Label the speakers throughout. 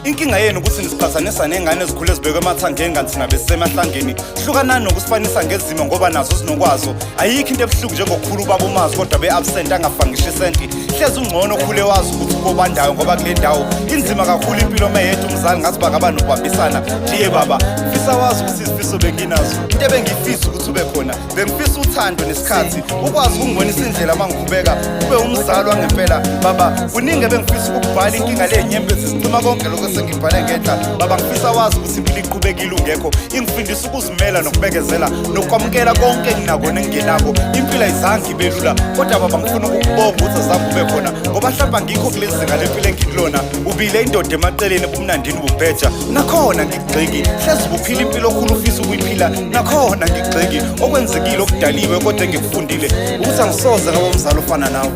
Speaker 1: Inkinga yenu ukuthi nisiqhathanisa nengane ezikhule ezibekwe emathangeni kanti nabe sisemahlangeni. Hlukanani nokusifanisa ngezimo ngoba nazo zinokwazo. Ayikho into ebuhlungu njengokukhulu ubaba umazi kodwa be-absent angafangisha isenti. Hlezi ungcono khule wazi ukuthi ukobandayo ngoba kule ndawo inzima kakhulu impilo mayedwa umzali ngathi bakaba nokubambisana. Ndiye baba ngifisa wazi ukuthi izifiso benginazo. Into ebengifisa ukuthi ube khona bengifisa uthando nesikhathi ukwazi ukungibonisa indlela uma ngikhubeka ube umzali wangempela. Baba kuningi bengifisa ukubhala inkinga le nyembezi sicima konke lokho sengibhale ngenhla. Baba ngifisa wazi ukuthi impilo iqhubekile ungekho. Ingifundisa ukuzimela nokubekezela nokwamukela konke enginako nengingenako. Impilo ayizange ibe lula kodwa baba ngifuna ukubonga ukuthi azange ube khona ngoba mhlawumbe ngikho kulezi zinga lempilo engikulona. Ubile indoda emaceleni ebumnandini ububheja nakhona ngigxeki. Hlezi ubuphila impilo okhulu ufisa ukuyiphila nakhona ngigxeki. Okwenzekile okudaliwe kodwa engikufundile ukuthi angisoze ngaba umzali ofana nawe.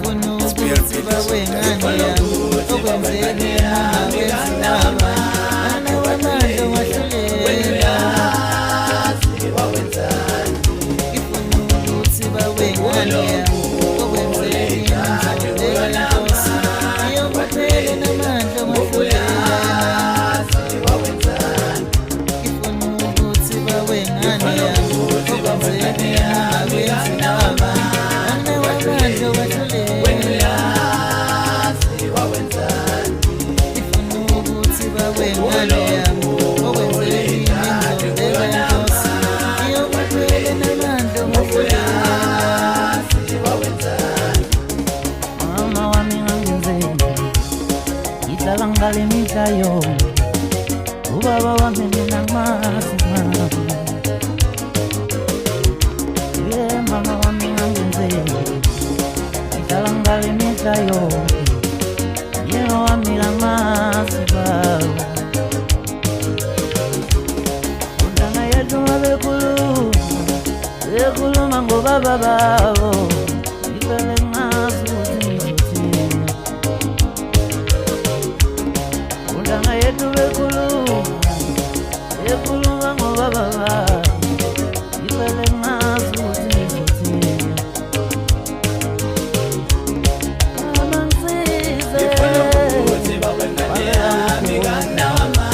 Speaker 2: Yo, ubaba wami mina ngamazi mama. Yeah, mama wami ngangenzeni ngidlala ngale mihla yonke. Yeah, wami ngamazi baba. Undana yethu bekhuluma ngobaba babo. Ngivele ngazi ukuthi ngizothini. Undana yethu bekhuluma ngobaba babo. Ngivele ngazi ukuthi ngizothini. Amangisize
Speaker 3: ukuthi bawe ngane yami kanama.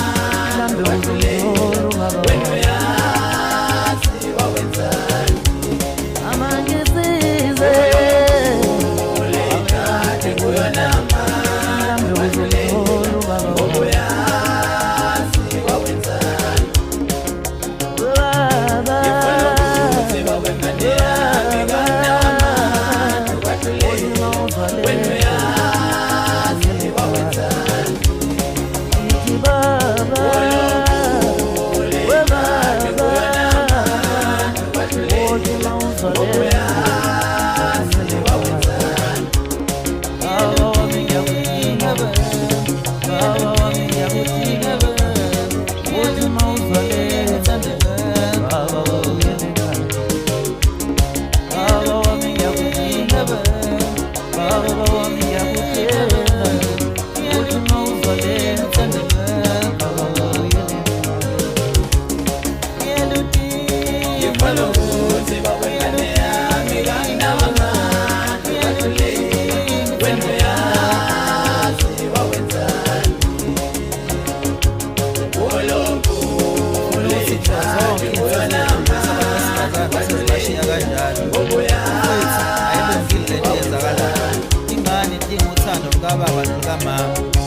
Speaker 4: Ingane idinga uthando luka baba noluka mama.